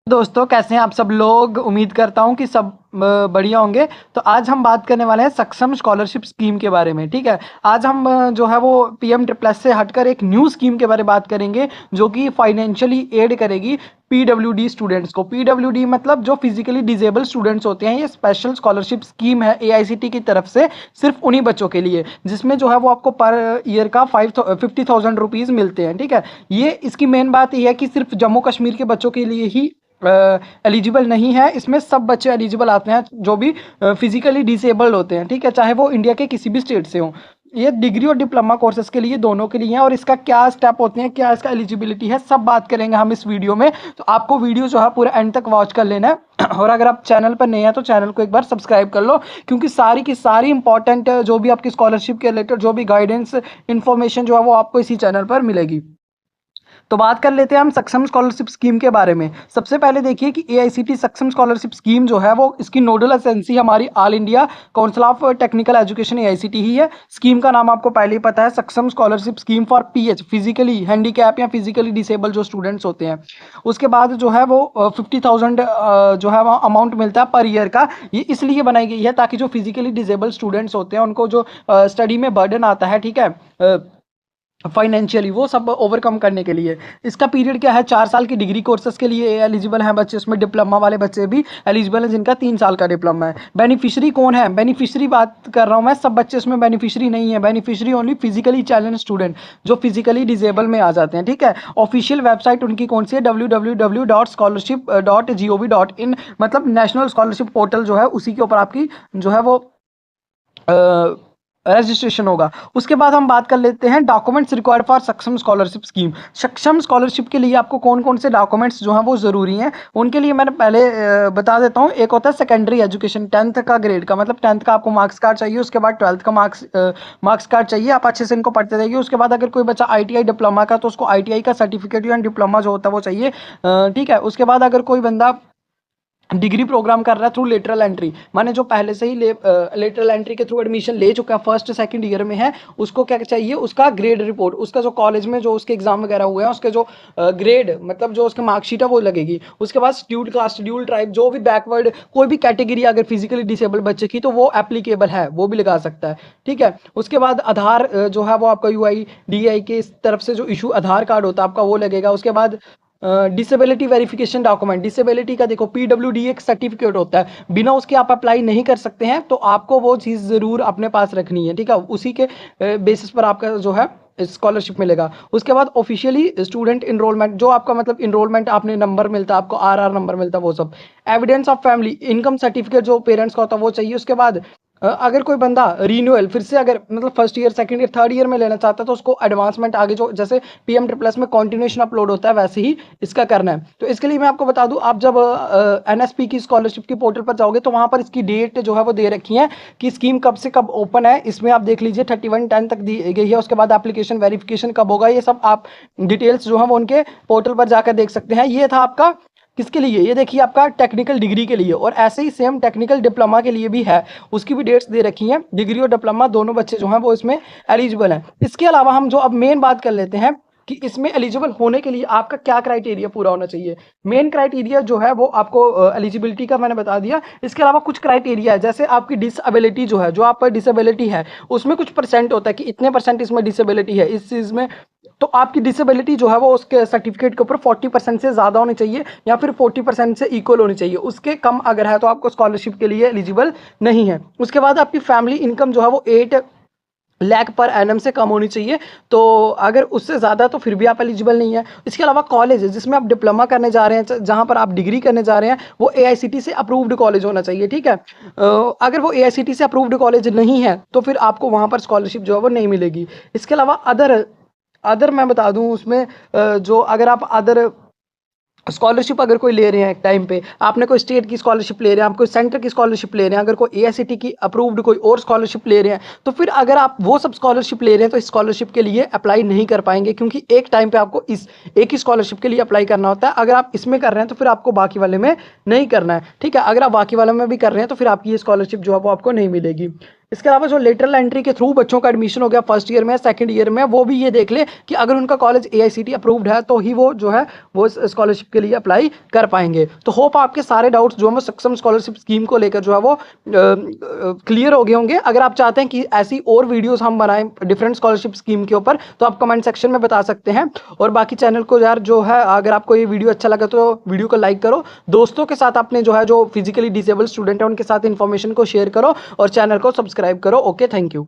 दोस्तों कैसे हैं आप सब लोग। उम्मीद करता हूं कि सब बढ़िया होंगे। तो आज हम बात करने वाले हैं सक्षम स्कॉलरशिप स्कीम के बारे में। ठीक है, आज हम जो है वो पीएम ट्रिपल से हटकर एक न्यू स्कीम के बारे में बात करेंगे जो कि फाइनेंशियली एड करेगी पीडब्ल्यूडी स्टूडेंट्स को। पीडब्ल्यूडी मतलब जो फिजिकली डिजेबल स्टूडेंट्स होते हैं। ये स्पेशल स्कॉलरशिप स्कीम है एआईसीटी की तरफ से सिर्फ उन्हीं बच्चों के लिए, जिसमें जो है वो आपको पर ईयर का 50,000 रुपीज़ मिलते हैं। ठीक है, ये इसकी मेन बात यह है कि सिर्फ जम्मू कश्मीर के बच्चों के लिए ही एलिजिबल नहीं है। इसमें सब बच्चे एलिजिबल आते हैं जो भी फिजिकली डिसेबल्ड होते हैं। ठीक है, चाहे वो इंडिया के किसी भी स्टेट से हों। ये डिग्री और डिप्लोमा कोर्सेज के लिए दोनों के लिए हैं। और इसका क्या स्टेप होते हैं, क्या इसका एलिजिबिलिटी है, सब बात करेंगे हम इस वीडियो में। तो आपको वीडियो जो है पूरा एंड तक वॉच कर लेना है। और अगर आप चैनल पर नए हैं तो चैनल को एक बार सब्सक्राइब कर लो, क्योंकि सारी की सारी इंपॉर्टेंट जो भी आपकी स्कॉलरशिप के रिलेटेड जो भी गाइडेंस इन्फॉर्मेशन जो है वो आपको इसी चैनल पर मिलेगी। तो बात कर लेते हैं हम सक्षम स्कॉलरशिप स्कीम के बारे में। सबसे पहले देखिए कि एआईसीटी सक्षम स्कॉलरशिप स्कीम जो है वो इसकी नोडल एजेंसी हमारी All India Council of Technical Education AICTE ही है। स्कीम का नाम आपको पहले ही पता है, सक्षम scholarship scheme for pH, physically handicap या फिजिकली डिसेबल जो स्टूडेंट्स होते हैं। उसके बाद जो है वो 50,000 जो है वो अमाउंट मिलता है पर ईयर का। ये इसलिए बनाई गई है ताकि जो फिजिकली डिसेबल स्टूडेंट्स होते हैं उनको जो स्टडी में बर्डन आता है, ठीक है, फाइनेंशियली, वो सब ओवरकम करने के लिए। इसका पीरियड क्या है, 4 साल की डिग्री कोर्सेज के लिए एलिजिबल हैं बच्चे। उसमें डिप्लोमा वाले बच्चे भी एलिजिबल हैं जिनका 3 साल का डिप्लोमा है। बेनिफिशियरी कौन है, बेनिफिशियरी बात कर रहा हूँ मैं, सब बच्चे इसमें बेनिफिशियरी नहीं है। Beneficiary only physically challenge student जो फिजिकली डिजेबल में आ जाते हैं। ठीक है, ऑफिशियल वेबसाइट उनकी कौन सी है, www.scholarship.gov.in, मतलब नेशनल स्कॉलरशिप पोर्टल जो है उसी के ऊपर आपकी जो है वो रजिस्ट्रेशन होगा। उसके बाद हम बात कर लेते हैं डॉक्यूमेंट्स रिक्वायर्ड फॉर सक्षम स्कॉलरशिप स्कीम। सक्षम स्कॉलरशिप के लिए आपको कौन कौन से डॉक्यूमेंट्स जो हैं वो ज़रूरी हैं, उनके लिए मैंने पहले बता देता हूँ। एक होता है सेकेंडरी एजुकेशन, 10th का ग्रेड का, मतलब 10th का आपको मार्क्स कार्ड चाहिए। उसके बाद 12th का मार्क्स कार्ड चाहिए। आप अच्छे से इनको पढ़ते रहिए। उसके बाद अगर कोई बच्चा आईटीआई डिप्लोमा का, तो उसको आईटीआई का सर्टिफिकेट या डिप्लोमा जो होता है वो चाहिए। ठीक है, उसके बाद अगर कोई बंदा डिग्री प्रोग्राम कर रहा है थ्रू लेटरल एंट्री, माने जो पहले से ही लेटरल एंट्री के थ्रू एडमिशन ले चुका है, फर्स्ट सेकंड ईयर में है, उसको क्या चाहिए, उसका ग्रेड रिपोर्ट, उसका जो कॉलेज में जो उसके एग्जाम वगैरह हुए हैं उसके जो ग्रेड, मतलब जो उसका मार्कशीट है वो लगेगी। उसके बाद शेड्यूल्ड कास्ट, शेड्यूल्ड ट्राइब, जो भी बैकवर्ड कोई भी कैटेगरी अगर फिजिकली डिसेबल बच्चे की, तो वो एप्लीकेबल है, वो भी लगा सकता है। ठीक है, उसके बाद आधार जो है वो आपका यूआईडीआई के तरफ से जो इशू आधार कार्ड होता है आपका वो लगेगा। उसके बाद डिसेबिलिटी वेरिफिकेशन डॉक्यूमेंट, डिसेबिलिटी का देखो पीडब्ल्यूडी एक सर्टिफिकेट होता है, बिना उसके आप अप्लाई नहीं कर सकते हैं, तो आपको वो चीज़ ज़रूर अपने पास रखनी है। ठीक है, उसी के बेसिस पर आपका जो है स्कॉलरशिप मिलेगा। उसके बाद ऑफिशियली स्टूडेंट इनरोलमेंट, जो आपका मतलब इनरोलमेंट आपने नंबर मिलता है, आपको आरआर नंबर मिलता है, वो सब। Evidence of family, income certificate जो पेरेंट्स का होता है वो चाहिए। उसके बाद अगर कोई बंदा रिन्यूअल फिर से अगर मतलब first year second year third year में लेना चाहता है, तो उसको एडवांसमेंट आगे जो जैसे पीएम ट्रिपल में कॉन्टिन्यूशन अपलोड होता है वैसे ही इसका करना है। तो इसके लिए मैं आपको बता दूं, आप जब एनएसपी की स्कॉलरशिप की पोर्टल पर जाओगे तो वहां पर इसकी डेट जो है वो दे रखी है कि स्कीम कब से कब ओपन है। इसमें आप देख लीजिए 31/10 तक दी गई है। उसके बाद एप्लीकेशन वेरिफिकेशन कब होगा, ये सब आप डिटेल्स जो है वो उनके पोर्टल पर जाकर देख सकते हैं। ये था आपका किसके लिए, ये देखिए आपका टेक्निकल डिग्री के लिए। और ऐसे ही सेम टेक्निकल डिप्लोमा के लिए भी है, उसकी भी डेट्स दे रखी हैं। डिग्री और डिप्लोमा दोनों बच्चे जो हैं वो इसमें एलिजिबल हैं। इसके अलावा हम जो अब मेन बात कर लेते हैं कि इसमें एलिजिबल होने के लिए आपका क्या क्राइटेरिया पूरा होना चाहिए। मेन क्राइटेरिया जो है वो आपको एलिजिबिलिटी का मैंने बता दिया। इसके अलावा कुछ क्राइटेरिया है, जैसे आपकी डिसेबिलिटी जो है, जो आप पर डिसेबिलिटी है उसमें कुछ परसेंट होता है कि इतने परसेंट इसमें डिसेबिलिटी है इस चीज़ में, तो आपकी डिसेबिलिटी जो है वो उसके सर्टिफिकेट के ऊपर 40% से ज़्यादा होनी चाहिए या फिर 40% से इक्वल होनी चाहिए। उसके कम अगर है तो आपको स्कॉलरशिप के लिए एलिजिबल नहीं है। उसके बाद आपकी फैमिली इनकम जो है वो 8 लाख पर एनम से कम होनी चाहिए, तो अगर उससे ज़्यादा तो फिर भी आप एलिजिबल नहीं है। इसके अलावा कॉलेज जिसमें आप डिप्लोमा करने जा रहे हैं, जहाँ पर आप डिग्री करने जा रहे हैं, वो एआईसीटी से अप्रूव्ड कॉलेज होना चाहिए। ठीक है, अगर वो एआईसीटी से अप्रूव्ड कॉलेज नहीं है तो फिर आपको वहाँ पर स्कॉलरशिप जो है वो नहीं मिलेगी। इसके अलावा अदर मैं बता दूं, उसमें जो अगर आप अदर स्कॉलरशिप अगर कोई ले रहे हैं, एक टाइम पे आपने कोई स्टेट की स्कॉलरशिप ले रहे हैं, आप कोई सेंटर की स्कॉलरशिप ले रहे हैं, अगर कोई एआईसीटी की अप्रूव्ड कोई और स्कॉलरशिप ले रहे हैं, तो फिर अगर आप वो सब स्कॉलरशिप ले रहे हैं तो इस स्कॉलरशिप के लिए अप्लाई नहीं कर पाएंगे, क्योंकि एक टाइम पे आपको इस एक ही स्कॉलरशिप के लिए अप्लाई करना होता है। अगर आप इसमें कर रहे हैं तो फिर आपको बाकी वाले में नहीं करना है। ठीक है, अगर आप बाकी वाले में भी कर रहे हैं तो फिर आपकी ये स्कॉलरशिप जो है वो आपको नहीं मिलेगी। इसके अलावा जो लेटरल एंट्री के थ्रू बच्चों का एडमिशन हो गया फर्स्ट ईयर में, सेकंड ईयर में, वो भी ये देख ले कि अगर उनका कॉलेज एआईसीटी अप्रूव्ड है तो ही वो जो है वो स्कॉलरशिप के लिए अप्लाई कर पाएंगे। तो होप आपके सारे डाउट्स जो है वो सक्षम स्कॉलरशिप स्कीम को लेकर जो है वो क्लियर हो गए होंगे। अगर आप चाहते हैं कि ऐसी और वीडियोस हम बनाएं डिफरेंट स्कॉलरशिप स्कीम के ऊपर तो आप कमेंट सेक्शन में बता सकते हैं। और बाकी चैनल को यार जो है, अगर आपको ये वीडियो अच्छा लगा तो वीडियो को लाइक करो, दोस्तों के साथ अपने जो है जो फिजिकली डिसेबल स्टूडेंट है उनके साथ इन्फॉर्मेशन को शेयर करो और चैनल को सब्सक्राइब करो। Okay, thank you.